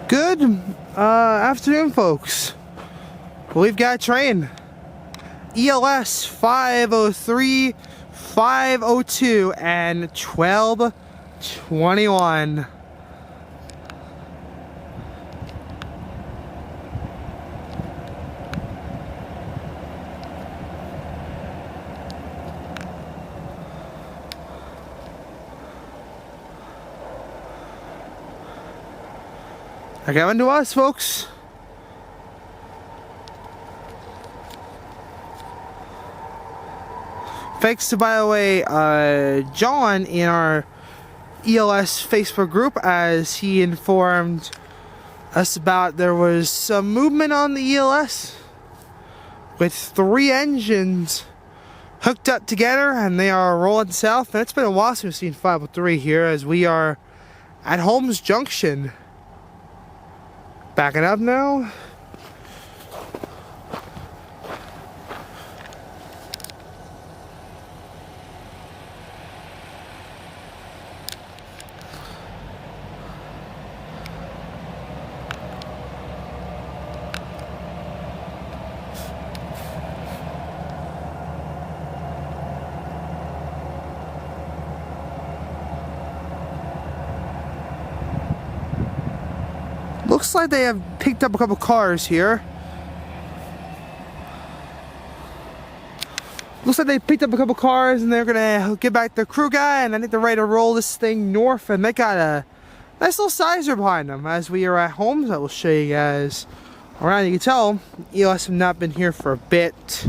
Good afternoon, folks. We've got a train. ELS 503, 502, and 1221. They're coming to us, folks. Thanks to, by the way, John in our ELS Facebook group, as he informed us about there was some movement on the ELS with 3 engines hooked up together, and they are rolling south. And it's been a while since we've seen 503 here, as we are at Holmes Junction. Backing up now. Looks like they have picked up a couple cars here. Looks like they picked up a couple cars and they're gonna get back their crew guy, and I think they're ready to roll this thing north, and they got a nice little sizer behind them. As we are at Holmes, I will show you guys around. You can tell ELS have not been here for a bit.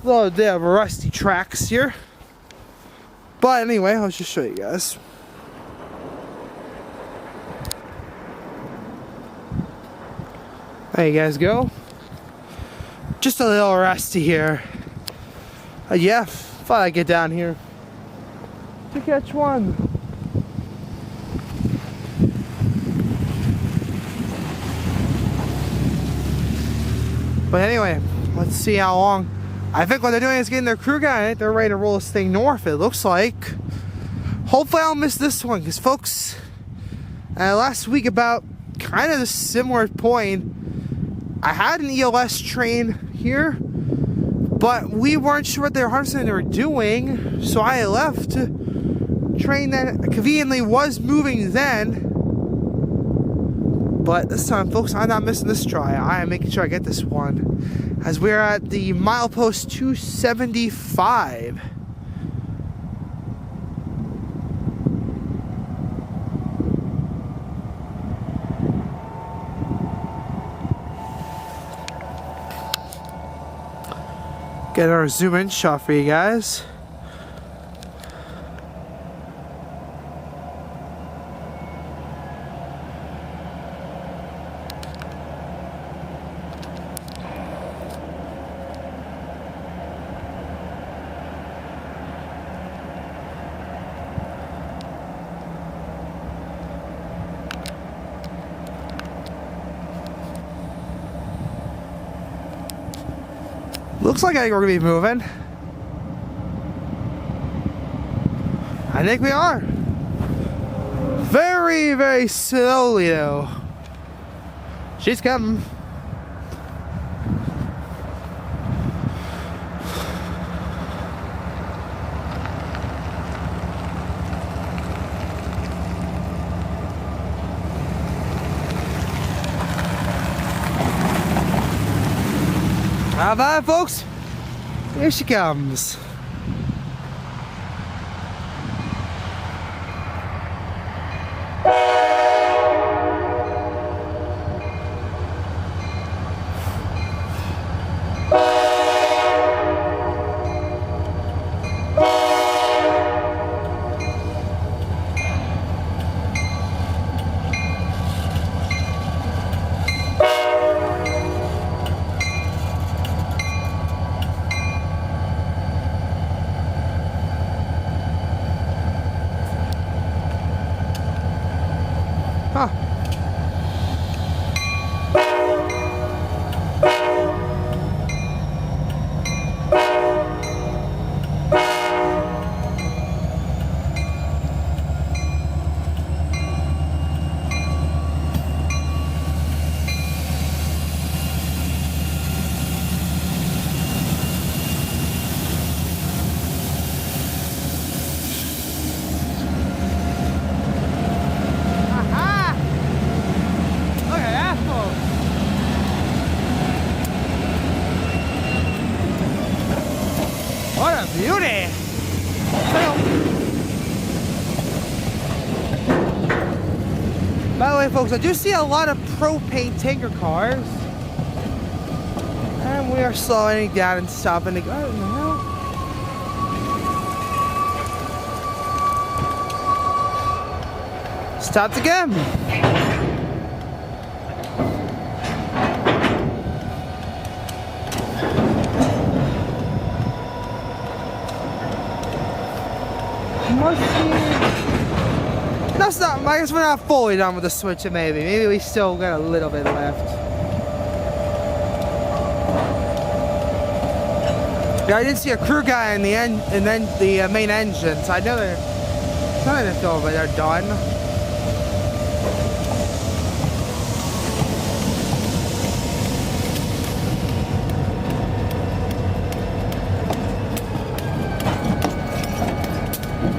A little bit of rusty tracks here. But anyway, I'll just show you guys. There you guys go. Just a little rusty here. Yeah, thought I'd get down here to catch one. But anyway, let's see how long. I think what they're doing is getting their crew guy. They're ready to roll this thing north, it looks like. Hopefully I'll miss this one, because folks, last week about kind of the similar point, I had an ELS train here, but we weren't sure what they were harvesting they were doing, so I left a train that conveniently was moving then. But this time, folks, I'm not missing this try. I am making sure I get this one, as we're at the milepost 275. Get our zoom in shot for you guys. Looks like we're gonna be moving. I think we are. Very, very slowly though. She's coming. How about it, folks? Here she comes. Anyway, folks, I do see a lot of propane tanker cars. And we are slowing down and stopping to go. What the hell? Stopped again. That's not, I guess we're not fully done with the switch, maybe. Maybe we still got a little bit left. Yeah, I did see a crew guy in the end, and then the main engine, so I know they're trying to feel like they're done.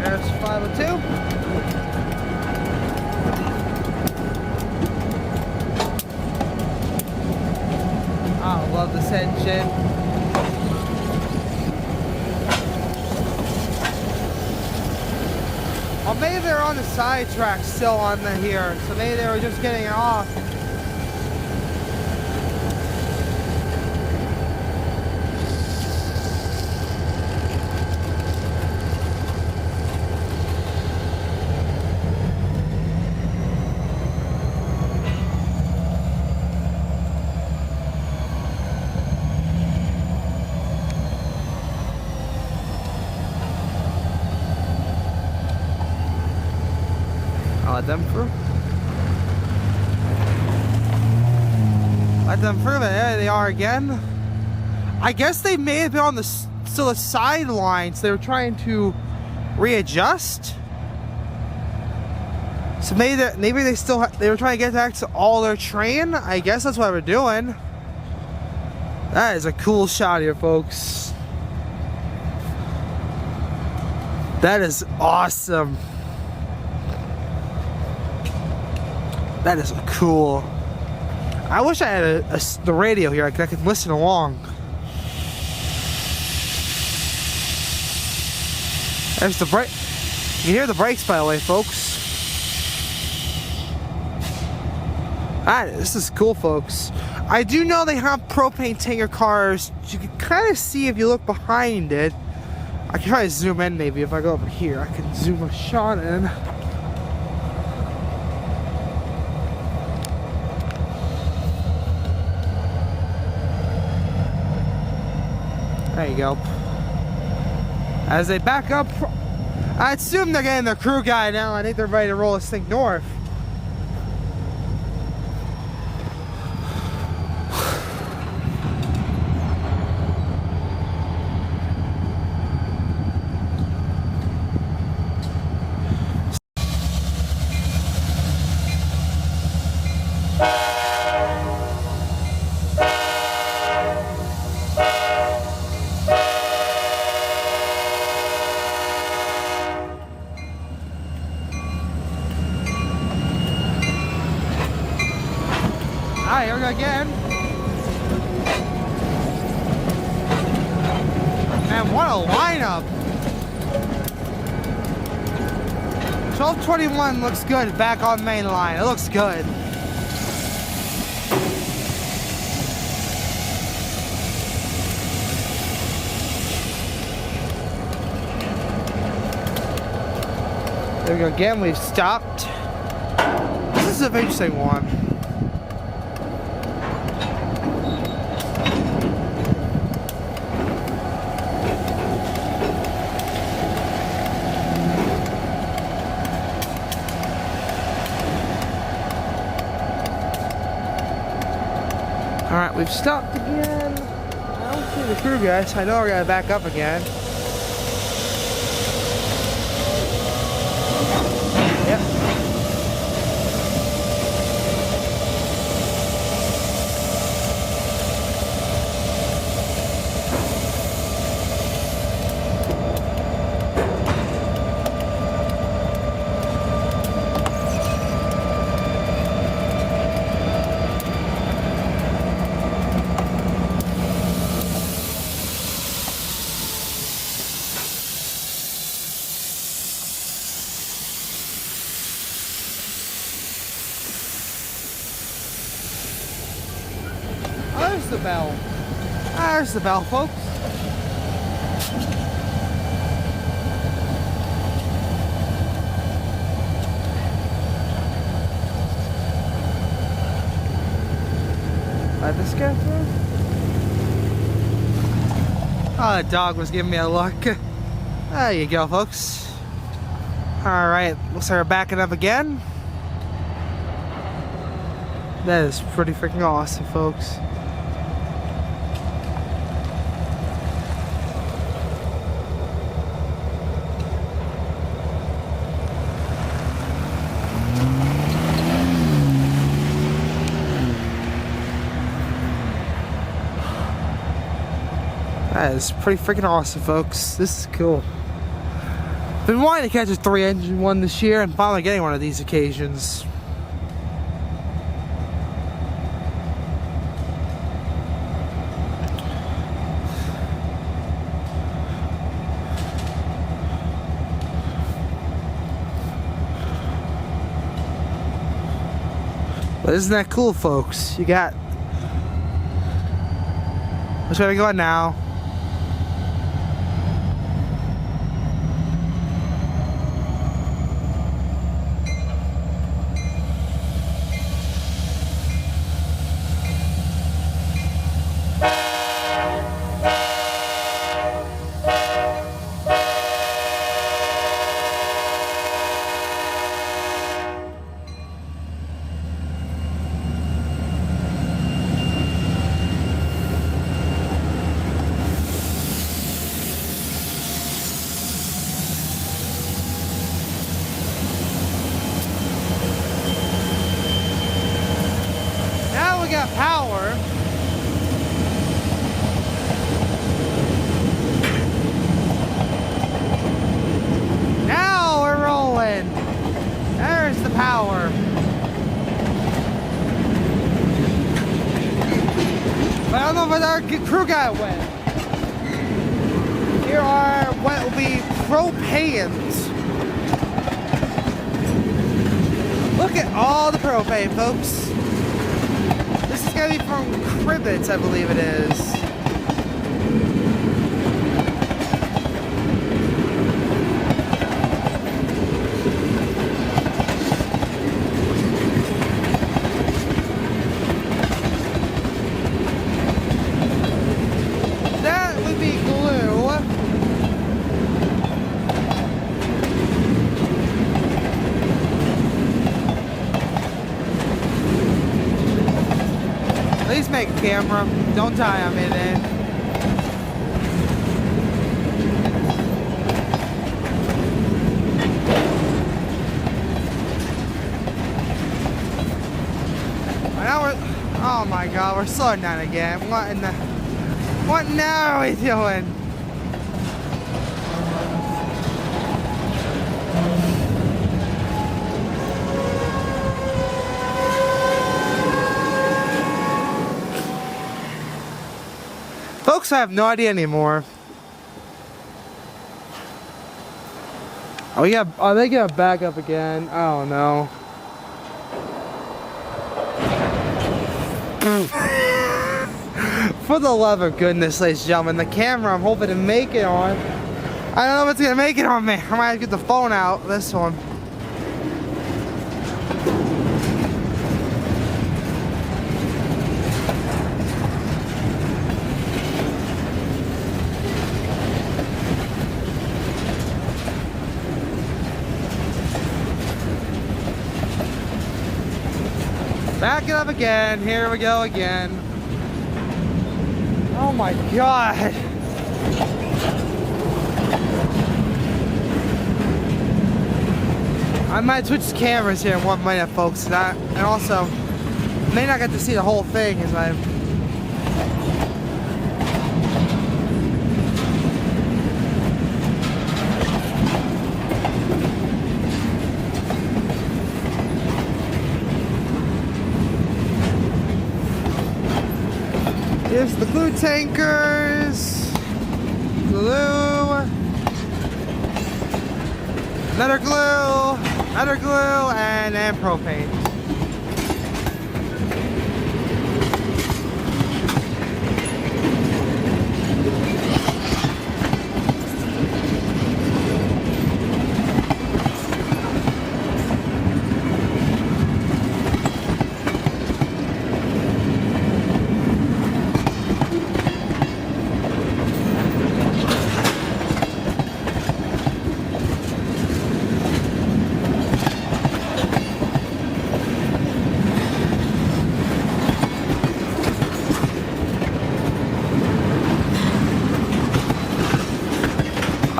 There's 502. I love this engine. Well, maybe they're on the side track still on the here, so maybe they were just getting it off. Let them through. Let them through, and there they are again. I guess they may have been on the still the sidelines. They were trying to readjust. So maybe they still they were trying to get back to all their train. I guess that's what we're doing. That is a cool shot here, folks. That is awesome. That is cool. I wish I had the radio here. I could listen along. There's the brake. You can hear the brakes, by the way, folks. This is cool, folks. I do know they have propane tanker cars. You can kind of see if you look behind it. I can try to zoom in, maybe if I go over here. I can zoom a shot in. There you go. As they back up, I assume they're getting their crew guy now. I think they're ready to roll this thing north. Alright, here we go again. Man, what a lineup. 1221 looks good back on main line. It looks good. There we go again. We've stopped. This is an interesting one. Alright, we've stopped again. I don't see the crew guys. I know we're gonna back up again. Yep. bell? There's the bell, folks. Let this go through. Oh, the dog was giving me a look. There you go, folks. Alright, looks like we're backing up again. That is pretty freaking awesome, folks. That is pretty freaking awesome, folks. This is cool. Been wanting to catch a 3-engine one this year and finally getting one of these occasions. But isn't that cool, folks? You got... Which way are we going now? We got power. Now we're rolling. There's the power. But I don't know if our crew guy went. Here are what will be propanes. Look at all the propane, folks. This is going to be from Cribbets, I believe it is. That would be glue. Please make a camera. Don't die on me then. Now we're... Oh my god, we're slowing down again. What now are we doing? Folks, I have no idea anymore. Are they gonna back up again? I don't know. For the love of goodness, ladies and gentlemen, the camera I'm hoping to make it on. I don't know if it's gonna make it on me. I might have to get the phone out. This one. Back it up again. Here we go again. Oh my god. I might switch cameras here in 1 minute, folks. And also, may not get to see the whole thing as I... Here's the glue tankers, glue, another glue, and then propane.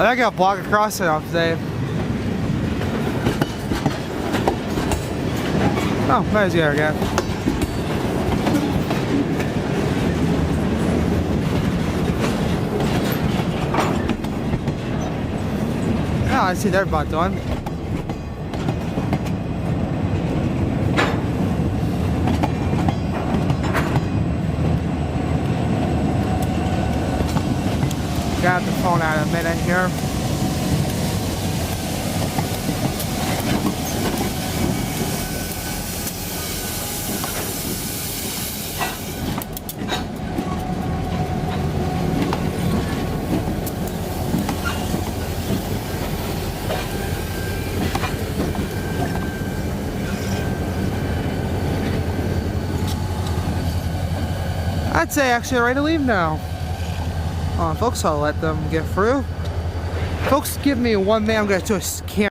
I got block across it off today. Oh, there's the other guy. Oh, I see their butt doing. Got the phone out in a minute here. I'd say actually ready to leave now. Folks, I'll let them get through. Folks, give me 1 minute. I'm going to do a scan.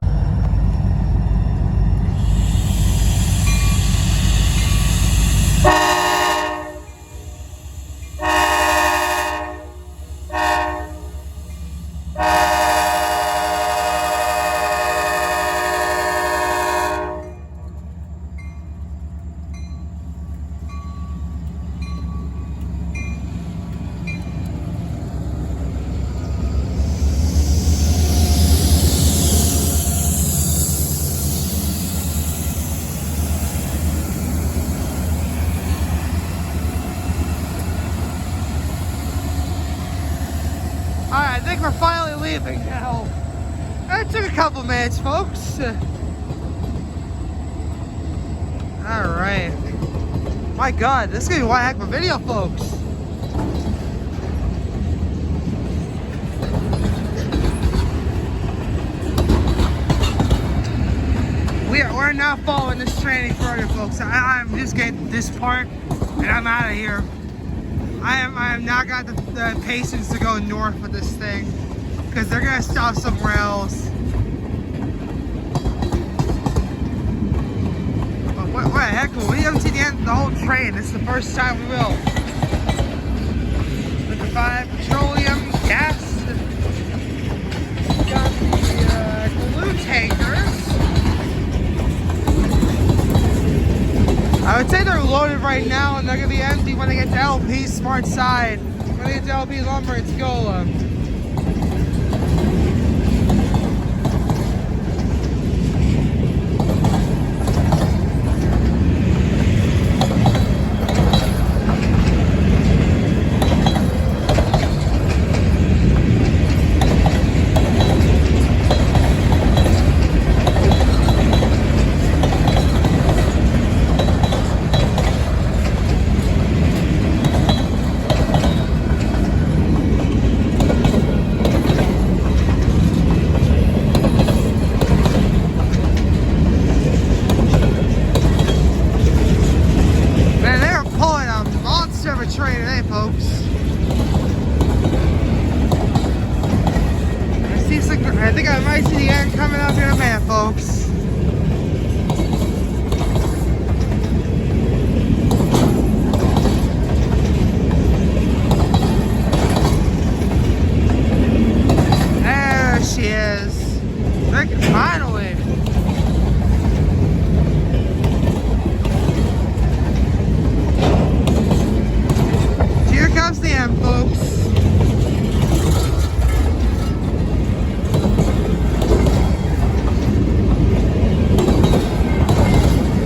Alright, I think we're finally leaving now. It took a couple minutes, folks. Alright. My god, this is gonna be one heck of a video, folks. We're not following this train any further, folks. I'm just getting this part and I'm out of here. I have not got the patience to go north with this thing because they're gonna stop somewhere else. But what the heck? We haven't seen the end of the whole train. This is the first time we will. Liquefied petroleum gas. Got the glue tankers. I would say they're loaded right now and they're going to be empty when they get to LP Smart Side. When they get to LP Lumber and Scola. Train today, folks. I think I might see the end coming up here in a minute, folks. There she is. Finally. Here comes the end, folks.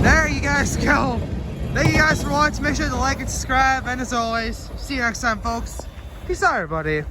There you guys go. Thank you guys for watching. Make sure to like and subscribe. And as always, see you next time, folks. Peace out, everybody.